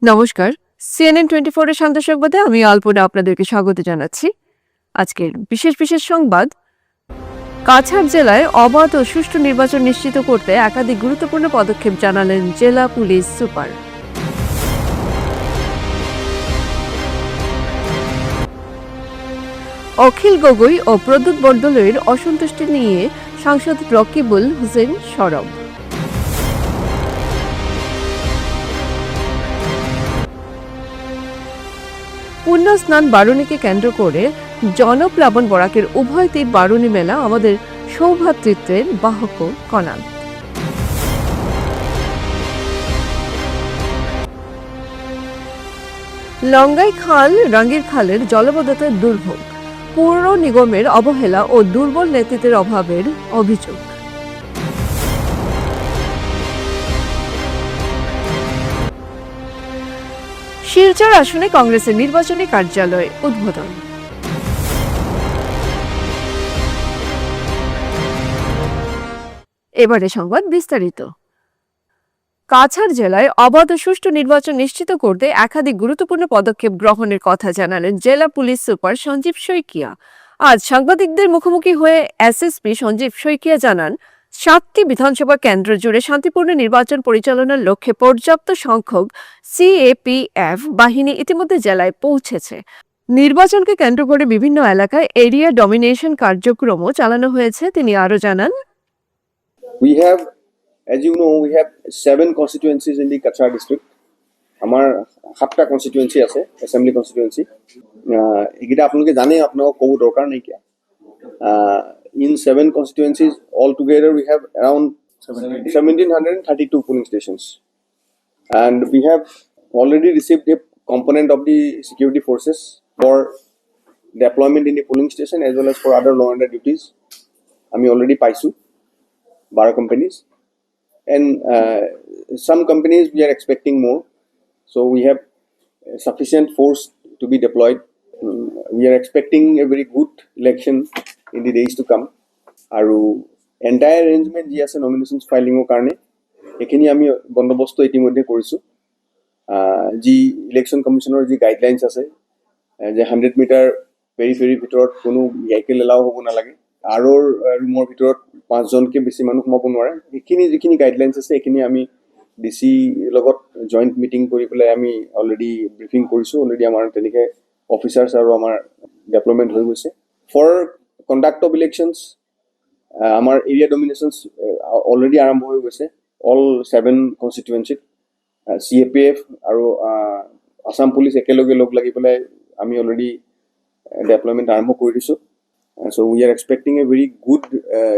নমস্কার, CNN 24 এর শান্ত সংবাদে আমি অল্পনা আপনাদেরকে স্বাগত জানাচ্ছি। আজকের বিশেষ সংবাদ, কাছাড় জেলায় অবাধ ও সুষ্ঠু নির্বাচন নিশ্চিত করতে একাধিক গুরুত্বপূর্ণ পদক্ষেপ জানালেন জেলা পুলিশ সুপার। অখিল গগৈ ও প্রদ্যুৎ বরদলৈর অসন্তুষ্টি নিয়ে সাংসদ রকিবুল হোসেন সরব। পুণ্য স্নান বারুণীকে কেন্দ্র করে জনপ্লাবন বরাকের উভয় তীর বারুণী মেলা আমাদের সৌভ্রাতৃত্বের বাহক কণা। লঙ্গাই খাল রাঙ্গির খালের জলবদ্ধতার দুর্ভোগ, পৌর নিগমের অবহেলা ও দুর্বল নেতৃত্বের অভাবের অভিযোগ। শিলচর আসনে কংগ্রেসের নির্বাচনী কার্যালয় উদ্বোধন। এবারে সংবাদ বিস্তারিত। কাছাড় জেলায় অবাধ ও সুষ্ঠু নির্বাচন নিশ্চিত করতে একাধিক গুরুত্বপূর্ণ পদক্ষেপ গ্রহণের কথা জানালেন জেলা পুলিশ সুপার সঞ্জীব শইকিয়া। আজ সাংবাদিকদের মুখোমুখি হয়ে এসএসপি সঞ্জীব শইকিয়া জানান, 7টি বিধানসভা কেন্দ্র জুড়ে শান্তিপূর্ণ নির্বাচন পরিচালনার লক্ষ্যে পর্যাপ্ত সংখ্যক সিএপিএফ বাহিনী ইতিমধ্যে জেলায় পৌঁছেছে। নির্বাচনকে কেন্দ্র করে বিভিন্ন এলাকায় এরিয়া ডমিনেশন কার্যক্রমও চালানো হয়েছে। তিনি আরো জানান, As you know, we have 7 constituencies in the Kachar district. Amar 7টা constituency আছে, assembly constituency. এগিটা আপনাকে জানে, আপনাকে কব দরকার নাই কিয়া। In 7 constituencies altogether we have around 1732 polling stations, and we have already received a component of the security forces for deployment in the polling station as well as for other law and order duties. আমি already পাইছো 12 companies. And some companies we are expecting more, so we have sufficient force to be deployed. We are expecting a very good election in the days to come. Aru entire arrangement ji ase nominations filing o karone ekhini ami bondobosto itimodhe korisu. Ji election commissioner ji guidelines ase je 100 meter periphery ভিতৰত কোনো vehicle allow hobo na lage, আৰৰ ৰুমৰ ভিতৰত 5 জনকে বেছি মানুহ সোমাব নোৱাৰে। এইখিনি যিখিনি গাইডলাইনছ আছে এইখিনি আমি ডিসি লগত জয়েন্ট মিটিং কৰি পেলাই আমি অলৰেডি ব্ৰিফিং কৰিছো। অলৰেডি আমাৰ তেনেকে অফিচাৰ্ছ আৰু আমাৰ ডেভেলপমেণ্ট হৈ গৈছে। ফৰ কণ্ডাক্ট অফ ইলেকশ্যনছ আমাৰ এৰিয়া ডমিনেশ্যনছ অলৰেডি আৰম্ভ হৈ গৈছে। অল 7 কনষ্টিটুৱেঞ্চিত CAPF আৰু আসাম পুলিচ একেলগে লগ লাগি পেলাই আমি অলৰেডি ডেভেলপমেণ্ট আৰম্ভ কৰি দিছো। So we are expecting a very good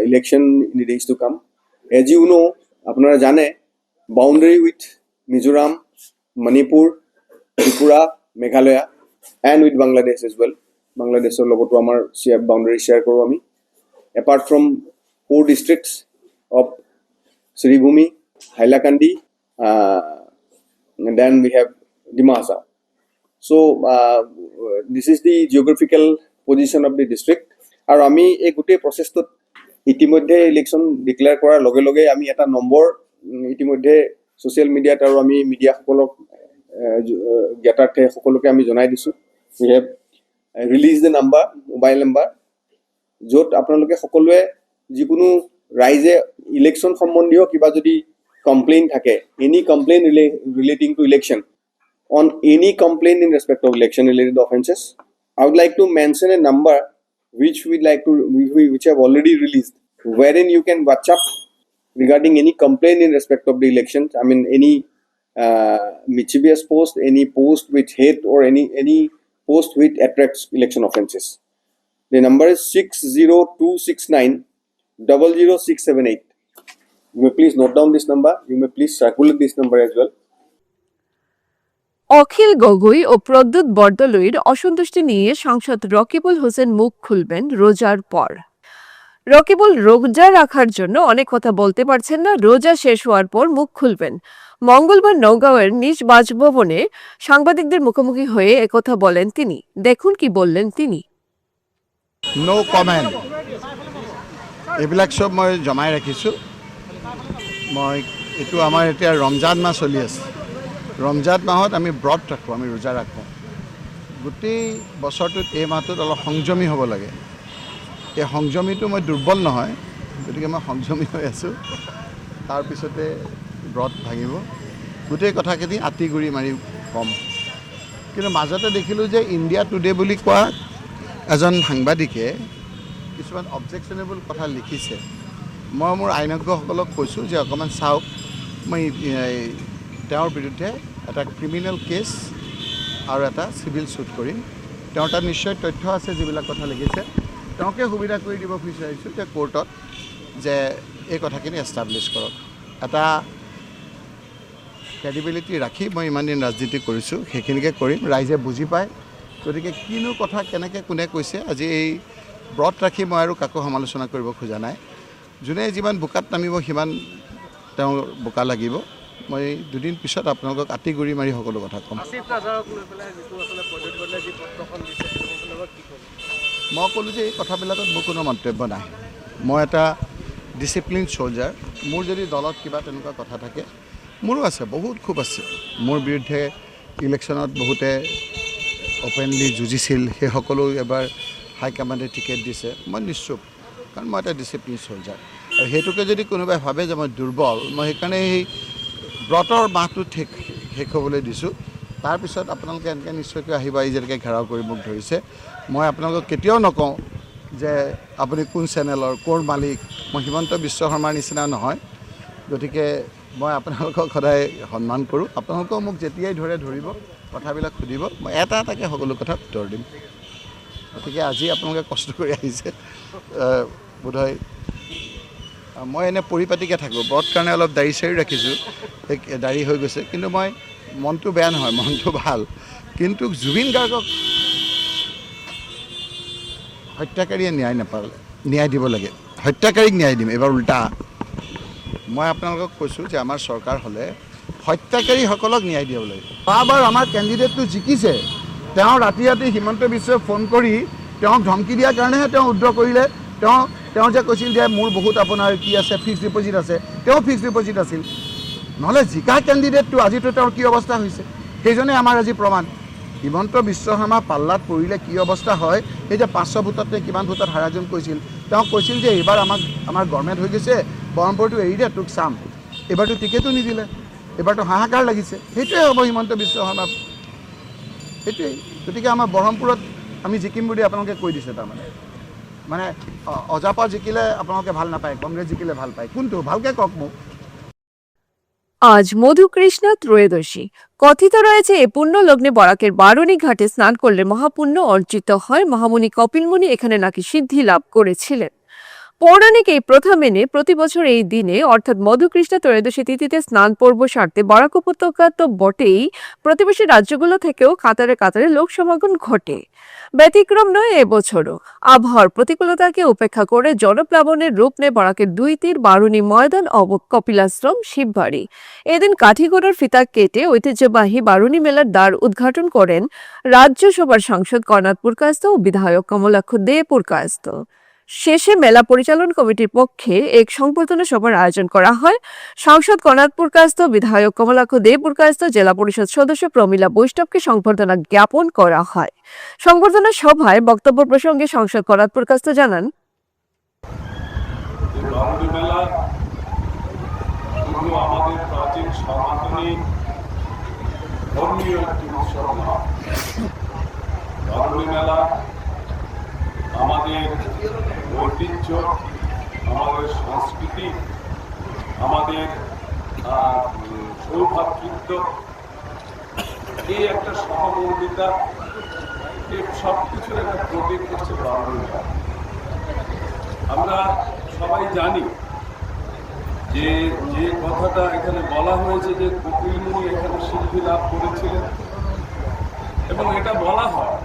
election in the days to come. As you know, apnara jane boundary with Mizoram, Manipur, Tripura, Meghalaya and with Bangladesh as well. Bangladesh or logoto amar share boundary share koro ami. Apart from 4 districts of Sribhumi, Hailakandi, and then we have Dimasa. So this is the geographical position of the district. আৰু আমি এই গোটেই প্ৰচেছটোত ইতিমধ্যে election declare কৰাৰ লগে লগে আমি এটা নম্বৰ ইতিমধ্যে ছ'চিয়েল মিডিয়াত আৰু আমি মিডিয়াসকলক জ্ঞাতাৰ্থে সকলোকে আমি জনাই দিছোঁ। We have release the number, mobile number, য'ত আপোনালোকে সকলোৱে যিকোনো ৰাইজে ইলেকশ্যন সম্বন্ধীয় কিবা যদি কমপ্লেইন থাকে, any complaint relating to election, on any complaint in respect of election related offences, I would like to mention a number which which have already released, wherein you can watch up regarding any complaint in respect of the elections. I mean any mischievous post, any post with hate or any post which attracts election offences. The number is 60269 00678. You may please note down this number. You may please circulate this number as well. Akhil Gogoi ও প্রদ্যুৎ বরদলৈর অসন্তুষ্টি নিয়ে সাংসদ রকিবুল হোসেন মুখ খুলবেন রোজার পর। রকিবুল রোজা রাখার জন্য অনেক কথা বলতে পারছেন না, রোজা শেষ হওয়ার পর মুখ খুলবেন। মঙ্গলবার নওগাঁওয়ের নিজ বাসভবনে সাংবাদিকদের মুখোমুখি হয়ে একথা বলেন তিনি। দেখুন কি বললেন তিনি। নো কমেন্ট, এইবিলাক সব মই জমাই ৰাখিছোঁ। মই এইটো আমাৰ এতিয়া ৰমজান মাহ চলি আছে। ৰমজান মাহত আমি ব্ৰত ৰাখোঁ, আমি ৰোজা ৰাখোঁ। গোটেই বছৰটোত এই মাহটোত অলপ সংযমী হ'ব লাগে। এই সংযমীটো মই দুৰ্বল নহয়, গতিকে মই সংযমী হৈ আছোঁ। তাৰপিছতে ব্ৰত ভাঙিব, গোটেই কথাখিনি আঁতিগুৰি মাৰি ক'ম। কিন্তু মাজতে দেখিলোঁ যে ইণ্ডিয়া টুডে বুলি কোৱা এজন সাংবাদিকে কিছুমান অবজেকশ্যনেবল কথা লিখিছে। মই মোৰ আইনজ্ঞসকলক কৈছোঁ যে অকণমান চাওক, মই তেওঁৰ বিৰুদ্ধে এটা ক্ৰিমিনেল কেছ আৰু এটা চিভিল শ্বুট কৰিম। তেওঁৰ তাত নিশ্চয় তথ্য আছে যিবিলাক কথা লিখিছে। তেওঁকে সুবিধা কৰি দিব বিচাৰিছোঁ যে কোৰ্টত যে এই কথাখিনি এষ্টাব্লিছ কৰক। এটা ক্ৰেডিবিলিটি ৰাখি মই ইমান দিন ৰাজনীতি কৰিছোঁ, সেইখিনিকে কৰিম, ৰাইজে বুজি পায়। গতিকে কিনো কথা কেনেকৈ কোনে কৈছে, আজি এই ব্ৰত ৰাখি মই আৰু কাকো সমালোচনা কৰিব খোজা নাই। যোনে যিমান বোকাত নামিব সিমান তেওঁৰ বোকা লাগিব। মই দুদিন পিছত আপোনালোকক আঁতিগুৰি মাৰি সকলো কথা ক'ম। মই ক'লোঁ যে এই কথাবিলাকত মোৰ কোনো মন্তব্য নাই। মই এটা ডিচিপ্লিন চ'লজাৰ। মোৰ যদি দলত কিবা তেনেকুৱা কথা থাকে, মোৰো আছে, বহুত খুব আছে। মোৰ বিৰুদ্ধে ইলেকশ্যনত বহুতে অপেনলি যুঁজিছিল, সেইসকলো এবাৰ হাইকমাণ্ডে টিকেট দিছে। মই নিশ্চুপ, কাৰণ মই এটা ডিচিপ্লিন চ'লজাৰ। আৰু সেইটোকে যদি কোনোবাই ভাবে যে মই দুৰ্বল, মই সেইকাৰণে সেই ব্ৰতৰ মাহটো শেষ হ'বলৈ দিছোঁ। তাৰপিছত আপোনালোকে এনেকৈ নিশ্চয়কৈ আহিব, আহি যেনেকৈ ঘেৰাও কৰি মোক ধৰিছে। মই আপোনালোকক কেতিয়াও নকওঁ যে আপুনি কোন চেনেলৰ, ক'ৰ মালিক। মই হিমন্ত বিশ্ব শৰ্মাৰ নিচিনা নহয়। গতিকে মই আপোনালোকক সদায় সন্মান কৰোঁ। আপোনালোকেও মোক যেতিয়াই ধৰে ধৰিব, কথাবিলাক সুধিব, মই এটা এটাকৈ সকলো কথা উত্তৰ দিম। গতিকে আজি আপোনালোকে কষ্ট কৰি আহিছে, বোধহয় মই এনেই পৰিপাটিকৈ থাকোঁ। ব্ৰত কাৰণে অলপ দাড়ি চাৰি ৰাখিছোঁ, দাড়ি হৈ গৈছে, কিন্তু মই মনটো বেয়া নহয়, মনটো ভাল। কিন্তু জুবিন গাৰ্গক হত্যাকাৰীয়ে ন্যায় নাপালে, ন্যায় দিব লাগে। হত্যাকাৰীক ন্যায় দিম, এইবাৰ উল্টা। মই আপোনালোকক কৈছোঁ যে আমাৰ চৰকাৰ হ'লে হত্যাকাৰীসকলক ন্যায় দিব লাগিব। যোৱাবাৰ আমাৰ কেণ্ডিডেটটো জিকিছে, তেওঁ ৰাতি ৰাতি হিমন্ত বিশ্বই ফোন কৰি তেওঁক ধমকি দিয়াৰ কাৰণেহে তেওঁ উইথড্ৰ কৰিলে। তেওঁ যে কৈছিল যে মোৰ বহুত আপোনাৰ কি আছে, ফিক্সড ডিপ'জিট আছে, তেওঁ ফিক্সড ডিপ'জিট আছিল। নহ'লে জিকা কেণ্ডিডেটটো আজিতো তেওঁৰ কি অৱস্থা হৈছে, সেইজনে আমাৰ আজি প্ৰমাণ। হিমন্ত বিশ্ব শৰ্মা পাল্লাত পৰিলে কি অৱস্থা হয়, সেই যে 500 ভোটতে কিমান ভোটত হাৰাজন কৈছিল, তেওঁ কৈছিল যে এইবাৰ আমাৰ গভৰ্ণমেণ্ট হৈ গৈছে, ব্ৰহ্মপুৰটো এৰি দে, তোক চাম। এইবাৰতো টিকেটো নিদিলে, এইবাৰতো হাহাকাৰ লাগিছে। সেইটোৱে হ'ব হিমন্ত বিশ্ব শৰ্মা, সেইটোৱেই। গতিকে আমাৰ ব্ৰহ্মপুৰত আমি জিকিম বুলি আপোনালোকে কৈ দিছে। তাৰমানে অজাপা জিকিলে আপোনালোকে ভাল নাপায়, কংগ্ৰেছ জিকিলে ভাল পায়, কোনটো ভালকৈ কওক মোক। আজ মধুকৃষ্ণ ত্রয়োদশী। কথিত রয়েছে এই পুণ্য লগ্নে বরাকের বারুণী ঘাটে স্নান করলে মহাপুণ্য অর্জিত হয়। মহামুনি কপিলমুনি এখানে নাকি সিদ্ধি লাভ করেছিলেন। পৌরাণিক এই প্রথা মেনে প্রতি বছর এই দিনে অর্থাৎ মধুকৃষ্ণ ত্রয়োদশী তিথিতে স্নান পর্ব সারতে বরাক উপত্যকা তো বটেই, প্রতিবেশী রাজ্যগুলো থেকেও কাতারে কাতারে লোক সমাগম ঘটে। ব্যতিক্রম নয় এবছরও। আবহাওয়ার প্রতিকূলতাকে উপেক্ষা করে জনপ্লাবনের রূপ নেয় বরাকের 2 তীর বারুণী ময়দান ও কপিলাশ্রম শিববাড়ি। এদিন কাঠিগড়ার ফিতা কেটে ঐতিহ্যবাহী বারুণী মেলার দ্বার উদ্ঘাটন করেন রাজ্যসভার সাংসদ কর্ণাদ পুরকায়স্থ ও বিধায়ক কমলাক্ষ দে পুরকায়স্থ। শেষে মেলা পরিচালন কমিটির পক্ষে এক সংবর্ধনা সভার আয়োজন করা হয়। সাংসদ কর্ণাদ পুরকায়স্থ, বিধায়ক কমলাক্ষ দে পুরকায়স্থ, জেলা পরিষদ সদস্য প্রমীলা বৈষ্ণবকে সংবর্ধনা জ্ঞাপন করা হয়। সংবর্ধনা সভায় বক্তব্য প্রসঙ্গে সাংসদ কর্ণাদ পুরকায়স্থ জানান, বারুণী মেলা শুধু আমাদের প্রাচীন সনাতনী ধর্মীয় একটি উৎসব নয়। বারুণী মেলা আমাদের ঐতিহ্য, আমাদের সংস্কৃতি, আমাদের সৌভাতৃত্ব, এই একটা সহমর্মিতা, এই সব কিছুর একটা প্রতীক হচ্ছে বারুণী মেলা। আমরা সবাই জানি যে যে কথাটা এখানে বলা হয়েছে যে কপিলমুনি এখানে সিদ্ধি লাভ করেছিলেন, এবং এটা বলা হয়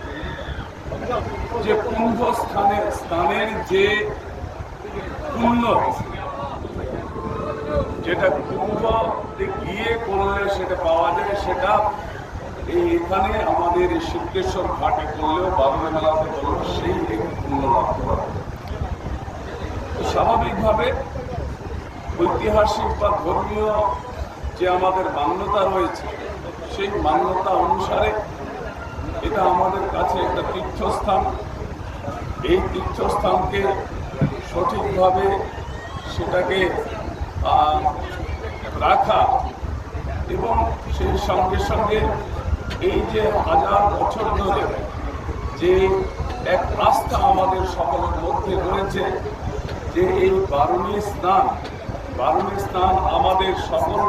যে কুম্ভ স্থানের যে পুণ্য, যেটা কুম্ভতে গিয়ে করলে সেটা পাওয়া যায়, সেটা এখানে আমাদের সিদ্ধেশ্বর ঘাটে করলেও বারুণী মেলাতে করলেও সেই পুণ্য লাভ করা। স্বাভাবিকভাবে ঐতিহাসিক বা ধর্মীয় যে আমাদের মান্যতা রয়েছে সেই মান্যতা অনুসারে এটা আমাদের কাছে একটা তীর্থস্থান। এই তীর্থস্থানকে সঠিকভাবে সেটাকে রাখা এবং সেই সঙ্গে সঙ্গে এই যে হাজার বছর ধরে যে এক আস্থা আমাদের সকলের মধ্যে রয়েছে যে এই বারুণী স্নান আমাদের সকল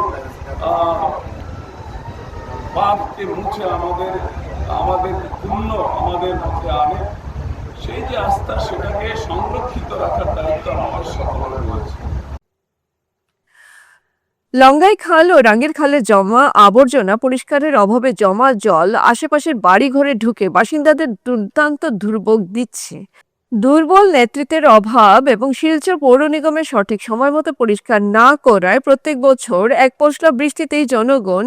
পাপকে মুছে আমাদের পুণ্য আমাদের মধ্যে আনে। সেই যে আস্থা সেটাকে সংরক্ষিত রাখার দায়িত্ব আমাদের সকলের রয়েছে। লঙ্গাই খাল ও রাঙ্গের খালে জমা আবর্জনা পরিষ্কারের অভাবে জমা জল আশেপাশের বাড়িঘরে ঢুকে বাসিন্দাদের দুর্দান্ত দুর্ভোগ দিচ্ছে। দুর্বল নেতৃত্বের অভাব এবং শিলচর পৌর নিগমের সঠিক সময় মতো পরিষ্কার না করায় প্রত্যেক বছর এক পশলা বৃষ্টিতেই জনগণ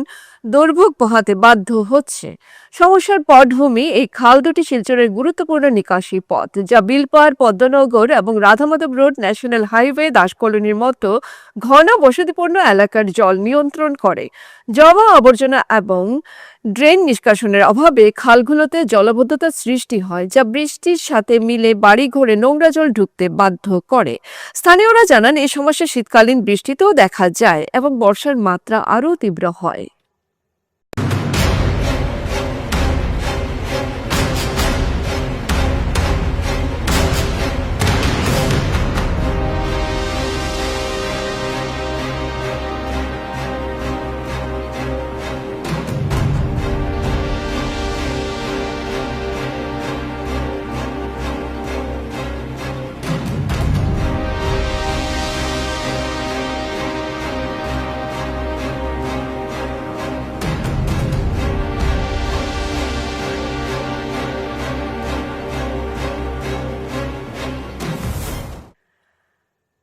দুর্ভোগ পোহাতে বাধ্য হচ্ছে। সমস্যার পটভূমি এই খাল দুটি শিলচরের গুরুত্বপূর্ণ নিকাশি পথ, যা বিলপাড়, পদ্মনগর এবং Radhamadhab road national highway, Das কলোনির মতো ঘন বসতিপূর্ণ এলাকার জল নিয়ন্ত্রণ করে। জমা আবর্জনা এবং ড্রেন নিষ্কাশনের অভাবে খালগুলোতে জলাবদ্ধতার সৃষ্টি হয়, যা বৃষ্টির সাথে মিলে বাড়িঘরে নোংরা জল ঢুকতে বাধ্য করে। স্থানীয়রা জানান এই সমস্যা শীতকালীন বৃষ্টিতেও দেখা যায় এবং বর্ষার মাত্রা আরও তীব্র হয়।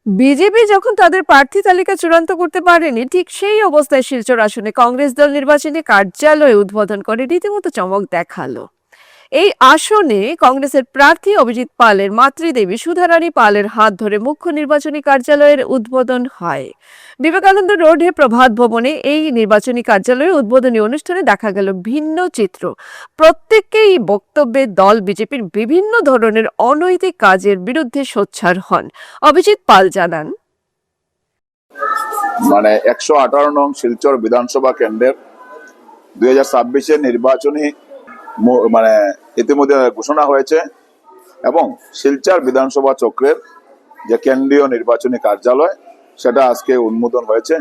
বিজেপি যখন তাদের প্রার্থী তালিকা চূড়ান্ত করতে পারেনি, ঠিক সেই অবস্থায় শিলচর আসনে কংগ্রেস দল নির্বাচনী কার্যালয় উদ্বোধন করে রীতিমতো চমক দেখালো। এই আসনে কংগ্রেসের প্রার্থী অভিজিৎ পালের মাতৃদেবী সুধারানী পালের হাত ধরে মুখ্য নির্বাচনী কার্যালয়ের উদ্বোধন হয়। বিবেকানন্দ রোডে প্রভাত ভবনে এই নির্বাচনী কার্যালয়ের উদ্বোধনী অনুষ্ঠানে দেখা গেল ভিন্ন চিত্র। প্রত্যেকেই বক্তব্যে দল বিজেপির বিভিন্ন ধরনের অনৈতিক কাজের বিরুদ্ধে সোচ্চার হন। অভিজিৎ পাল জানান, 118 নং শিলচর বিধানসভা কেন্দ্রের 2026 নির্বাচনী ইতিমধ্যে ঘোষণা হয়েছে এবং শিলচর বিধানসভা চক্রের যে কেন্দ্রীয় নির্বাচনী কার্যালয় সেটা আজকে উন্মোদন হয়েছে।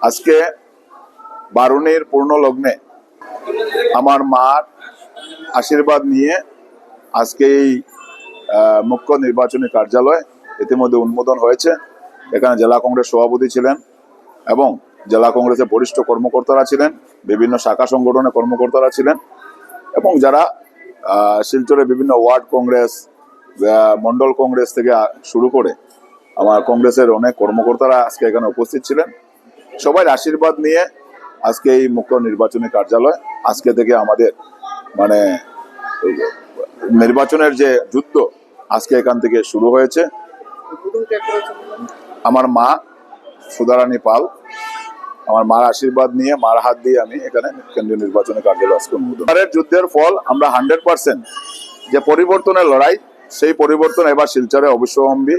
আজকে বারুণীর পূর্ণ লগ্নে আমার মার আশীর্বাদ নিয়ে আজকে এই মুখ্য নির্বাচনী কার্যালয় ইতিমধ্যে উন্মোদন হয়েছে। এখানে জেলা কংগ্রেস সভাপতি ছিলেন এবং জেলা কংগ্রেসের বরিষ্ঠ কর্মকর্তারা ছিলেন, বিভিন্ন শাখা সংগঠনের কর্মকর্তারা ছিলেন এবং যারা শিলচরের বিভিন্ন ওয়ার্ড কংগ্রেস, মন্ডল কংগ্রেস থেকে শুরু করে আমার কংগ্রেসের অনেক কর্মকর্তারা আজকে এখানে উপস্থিত ছিলেন। সবাই আশীর্বাদ নিয়ে আজকে এই মুখ্য নির্বাচনী কার্যালয় আজকে থেকে আমাদের নির্বাচনের যে যুদ্ধ আজকে এখান থেকে শুরু হয়েছে। আমার মা সুধারানী পাল, আমার মার আশীর্বাদ নিয়ে মার হাত দিয়ে আমি এখানে কেন্দ্রীয় নির্বাচনী কার্যালয় আজকে উন্মোদন। যুদ্ধের ফল আমরা 100% যে পরিবর্তনের লড়াই, সেই পরিবর্তন এবার শিলচরে অবশ্যম্ভাবী।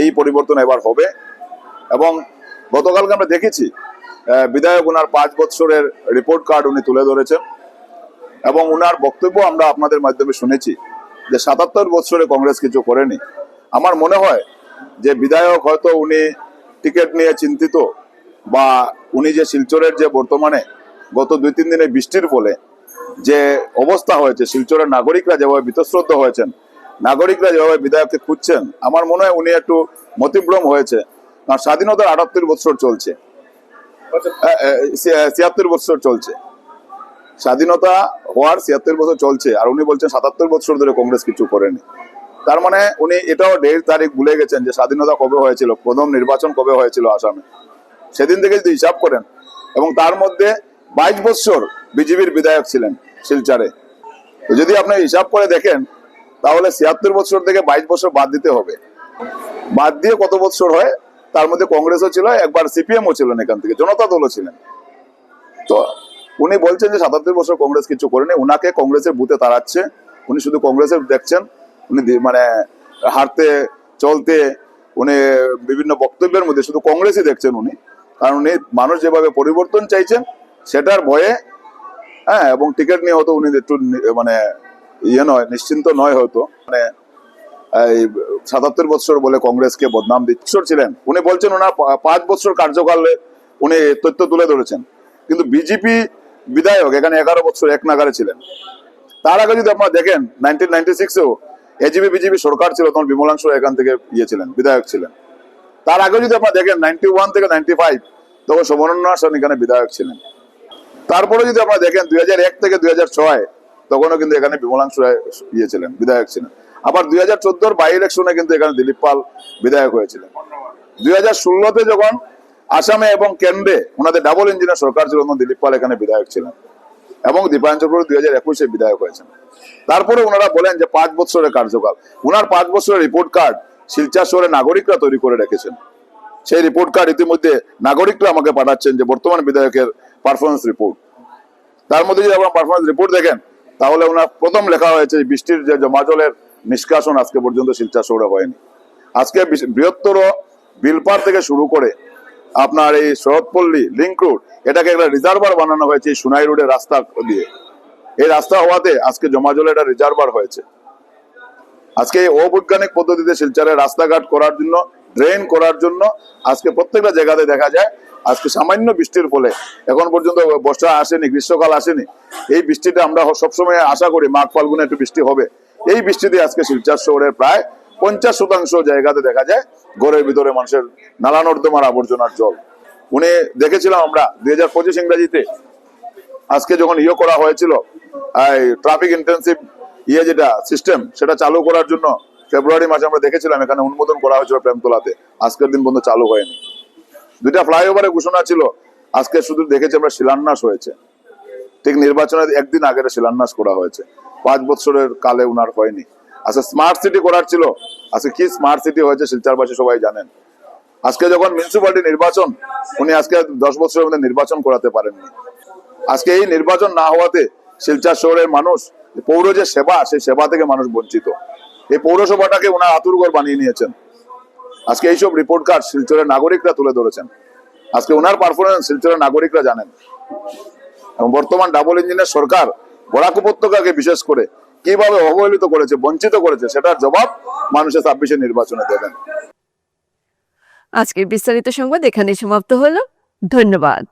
এই পরিবর্তন এবার হবে এবং গতকালকে আমরা দেখেছি বিধায়ক উনার 5 বছরের রিপোর্ট কার্ড উনি তুলে ধরেছেন এবং উনার বক্তব্য আমরা আপনাদের মাধ্যমে শুনেছি যে 77 বছরে কংগ্রেস কিছু করেনি। আমার মনে হয় যে বিধায়ক হয়তো উনি টিকিট নিয়ে চিন্তিত বা উনি যে শিলচরের যে বর্তমানে গত 2-3 দিনের বৃষ্টির ফলে যে অবস্থা হয়েছে, শিলচরের নাগরিকরা যেভাবে বীতশ্রদ্ধ হয়েছেন, নাগরিকরা যেভাবে বিধায়ককে খুঁজছেন, আমার মনে হয় উনি একটু মতিভ্রম হয়েছে। কারণ স্বাধীনতার 78 বছর চলছে, 76 বছর চলছে, স্বাধীনতা হওয়ার 76 বছর চলছে আর উনি বলছেন 77 বছর ধরে কংগ্রেস কিছু করেনি। তার মানে উনি এটাও ডেট তারিখ ভুলে গেছেন যে স্বাধীনতা কবে হয়েছিল, প্রথম নির্বাচন কবে হয়েছিল আসামে, সেদিন থেকে যদি হিসাব করেন। এবং তার মধ্যে 22 বছর বিজেপির বিধায়ক ছিলেন শিলচরে। তো যদি আপনি হিসাব করে দেখেন তাহলে 76 বছর থেকে 22 বছর বাদ দিতে হবে। বাদ দিয়ে কত বছর হয়? তার মধ্যে কংগ্রেসও ছিল, একবার সিপিএমও ছিলেন, এখান থেকে জনতা দলও ছিলেন। উনি বলছেন যে ৭৭ বছর কংগ্রেস কিছু করেনি, উনাকে কংগ্রেসের বুথে তাড়াচ্ছে, উনি শুধু কংগ্রেসের দেখছেন, উনি মানে হাঁটতে চলতে উনি বিভিন্ন বক্তব্যের মধ্যে শুধু কংগ্রেসই দেখছেন উনি, কারণ উনি মানুষ যেভাবে পরিবর্তন চাইছেন সেটার ভয়ে, হ্যাঁ, এবং টিকিট নিয়ে হয়তো উনি একটু মানে নিশ্চিন্ত নয় হয়তো, মানে এই ৭৭ বছর বলে কংগ্রেসকে বদনাম দিচ্ছেন ছিলেন। উনি বলছেন ওনার ৫ বছর কার্যকালে উনি তথ্য তুলে ধরেছেন, কিন্তু বিজেপি বিধায়ক এখানে 11 বছর এক নাগারে ছিলেন। তার আগে যদি আপনারা দেখেন 1996-এও এজিপি বিজেপি সরকার ছিল, তখন বিমলাংশ এখান থেকে ছিলেন, বিধায়ক ছিলেন। তার আগে যদি আপনারা দেখেন 91 থেকে 95, তখন সমরেন্দ্র সেন এখানে বিধায়ক ছিলেন। তারপরে যদি আপনারা দেখেন 2001 থেকে 2006, তখনও কিন্তু এখানে বিমলাংশ ছিলেন, বিধায়ক ছিলেন। আবার 2014 বাই ইলেকশনে কিন্তু এখানে দিলীপ পাল বিধায়ক হয়েছিলেন। 2016-তে যখন আসামে এবং কেন্দ্রে ওনাদের ডাবল ইঞ্জিনের সরকার ছিল, তখন দিলীপ পাল এখানে বিধায়ক ছিলেন, এবং দীপায়ন চক্রবর্তী 2021-এ বিধায়ক হয়েছেন। তারপরে ওনারা বলেন যে 5 বছরের কার্যকাল, ওনার 5 বছরের রিপোর্ট কার্ড শিলচর শহরে নাগরিকরা তৈরি করে রেখেছেন। সেই রিপোর্ট কার্ড ইতিমধ্যে নাগরিকরা আমাকে পাঠাচ্ছেন যে বর্তমান বিধায়কের পারফরমেন্স রিপোর্ট। তার মধ্যে যদি আপনার পারফরমেন্স রিপোর্ট দেখেন, তাহলে ওনার প্রথম লেখা হয়েছে বৃষ্টির যে জমা জলের নিষ্কাশন আজকে পর্যন্ত শিলচর শহরে হয়নি। আজকে বৃহত্তর বিলপার থেকে শুরু করে আপনার এই শরৎপল্লী লিঙ্ক রোড, এটাকে একটা রিজার্ভার বানানো হয়েছে এই সুনাই রোডের রাস্তা দিয়ে। এই রাস্তা হওয়াতে আজকে জমা জলে একটা রিজার্ভার হয়েছে। আজকে এই অবৈজ্ঞানিক পদ্ধতিতে শিলচরের রাস্তাঘাট করার জন্য, ড্রেন করার জন্য আজকে প্রত্যেকটা জায়গাতে দেখা যায় আজকে সামান্য বৃষ্টির ফলে, এখন পর্যন্ত বর্ষা আসেনি, গ্রীষ্মকাল আসেনি, এই বৃষ্টিটা আমরা সবসময় আশা করি মাঘ ফাল্গুনে একটু বৃষ্টি হবে। এই বৃষ্টিতে আজকে শিলচর শহরের প্রায় 50% জায়গাতে দেখা যায় ঘরের ভিতরে মানুষের নালা নর্দমার আবর্জনার জল। উনি দেখেছিলাম আমরা 2025 ইংরেজিতে আজকে যখন করা হয়েছিল ট্রাফিক ইন্টেন্সিভ যেটা সিস্টেম, সেটা চালু করার জন্য ফেব্রুয়ারি মাসে আমরা দেখেছিলাম এখানে অনুমোদন করা হয়েছিল প্রেমতলাতে, আজকের দিন পর্যন্ত চালু হয়নি। 2টা ফ্লাইওভারের ঘোষণা ছিল, আজকে শুধু দেখেছি আমরা শিলান্যাস হয়েছে, ঠিক নির্বাচনের একদিন আগে শিলান্যাস করা হয়েছে। 5 বছরের কালে উনার হয়নি। আচ্ছা, স্মার্ট সিটি করার ছিল, আজকে কি স্মার্ট সিটি হয়েছে শিলচরবাসী সবাই জানেন। আজকে যখন মিউনিসিপ্যালিটি নির্বাচন, উনি আজকে 10 বছরের মধ্যে নির্বাচন করাতে পারেননি। আজকে এই নির্বাচন না হওয়াতে শিলচর শহরের মানুষ পৌর যে সেবা, সেই সেবা থেকে মানুষ বঞ্চিত। এই পৌরসভাটাকে ওনার আতুরঘর বানিয়ে নিয়েছেন। আজকে এইসব রিপোর্ট কার্ড শিলচরের নাগরিকরা তুলে ধরেছেন। আজকে ওনার পারফরমেন্স শিলচরের নাগরিকরা জানেন। এবং বর্তমান ডাবল ইঞ্জিনের সরকার বরাক উপত্যকাকে বিশেষ করে কিভাবে অবহেলিত করেছে, বঞ্চিত করেছে, সেটার জবাব মানুষের 26-এর নির্বাচনে দেবেন। আজকের বিস্তারিত সংবাদ এখানে সমাপ্ত হলো। ধন্যবাদ।